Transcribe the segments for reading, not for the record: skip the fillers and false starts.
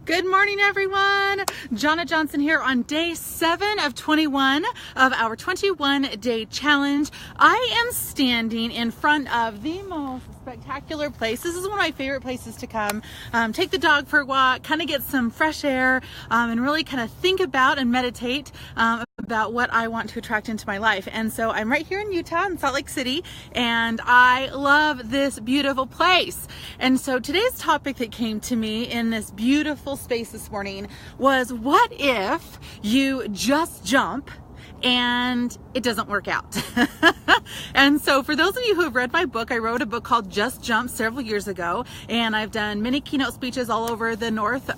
Good morning, everyone. Jonna Johnson here on day 7 of 21 of our 21-day challenge. I am standing in front of the most spectacular place. This is one of my favorite places to come, take the dog for a walk, kind of get some fresh air, and really kind of think about and meditate about what I want to attract into my life. And so I'm right here in Utah, in Salt Lake City, and I love this beautiful place. And so today's topic that came to me in this beautiful space this morning was, what if you just jump and it doesn't work out? And so for those of you who have read my book, I wrote a book called Just Jump several years ago, and I've done many keynote speeches all over the North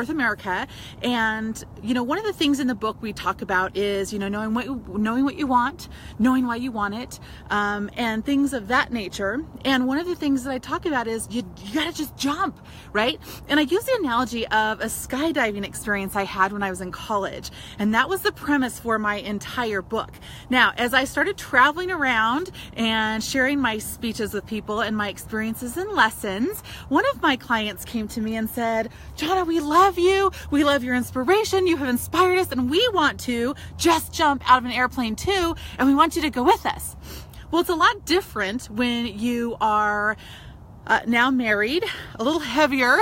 America. And one of the things in the book we talk about is knowing what you want, knowing why you want it, and things of that nature. And one of the things that I talk about is you gotta just jump, right? And I use the analogy of a skydiving experience I had when I was in college, and that was the premise for my entire book. Now, as I started traveling around and sharing my speeches with people and my experiences and lessons, one of my clients came to me and said, "Jonna, we love you. We love your inspiration. You have inspired us, and we want to just jump out of an airplane too, and we want you to go with us." Well, it's a lot different when you are now married, a little heavier,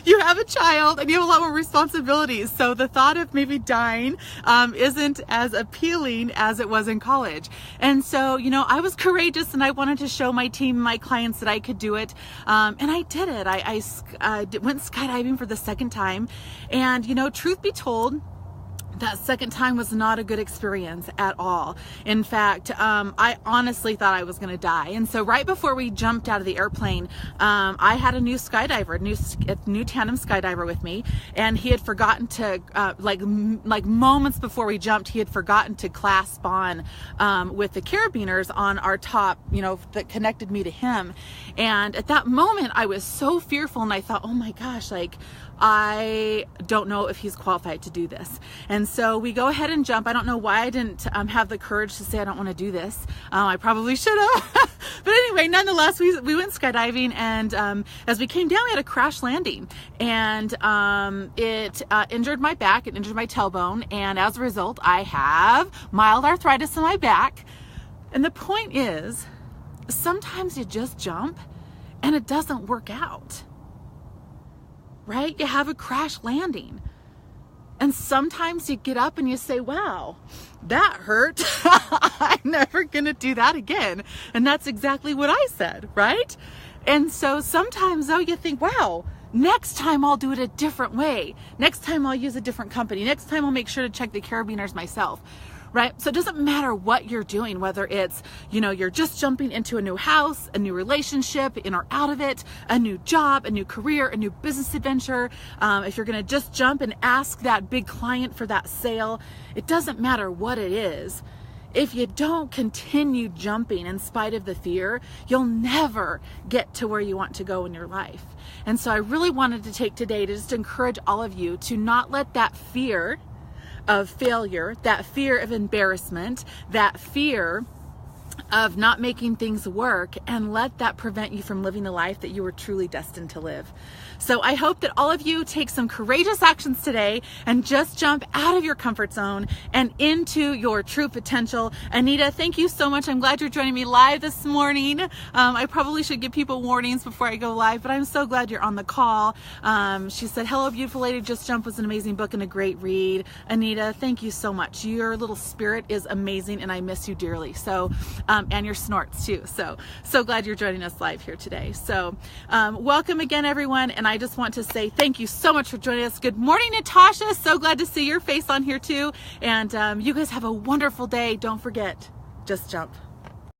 you have a child, and you have a lot more responsibilities. So the thought of maybe dying isn't as appealing as it was in college. And so, I was courageous, and I wanted to show my team, my clients, that I could do it. And I did it. I went skydiving for the second time. And, truth be told, that second time was not a good experience at all. In fact, I honestly thought I was going to die. And so right before we jumped out of the airplane, I had a new skydiver, a new tandem skydiver with me, and he had forgotten to, like moments before we jumped, he had forgotten to clasp on with the carabiners on our top, that connected me to him. And at that moment, I was so fearful, and I thought, oh my gosh, I don't know if he's qualified to do this. And so we go ahead and jump. I don't know why I didn't have the courage to say I don't want to do this. I probably should have. But anyway, nonetheless, we went skydiving, and as we came down, we had a crash landing, and it injured my back, it injured my tailbone, and as a result, I have mild arthritis in my back. And the point is, sometimes you just jump and it doesn't work out. Right? You have a crash landing. And sometimes you get up and you say, wow, that hurt. I'm never going to do that again. And that's exactly what I said, right? And so sometimes, though, you think, wow, next time I'll do it a different way. Next time I'll use a different company. Next time I'll make sure to check the carabiners myself. Right? So it doesn't matter what you're doing, whether it's, you're just jumping into a new house, a new relationship, in or out of it, a new job, a new career, a new business adventure. If you're going to just jump and ask that big client for that sale, it doesn't matter what it is. If you don't continue jumping in spite of the fear, you'll never get to where you want to go in your life. And so I really wanted to take today to just encourage all of you to not let that fear of failure, that fear of embarrassment, that fear of not making things work, and let that prevent you from living the life that you were truly destined to live. So I hope that all of you take some courageous actions today and just jump out of your comfort zone and into your true potential. Anita, thank you so much. I'm glad you're joining me live this morning. I probably should give people warnings before I go live, but I'm so glad you're on the call. She said, "Hello, beautiful lady. Just Jump was an amazing book and a great read." Anita, thank you so much. Your little spirit is amazing, and I miss you dearly. So, and your snorts too. So glad you're joining us live here today. So welcome again, everyone. And I just want to say thank you so much for joining us. Good morning, Natasha. So glad to see your face on here too. And you guys have a wonderful day. Don't forget, just jump.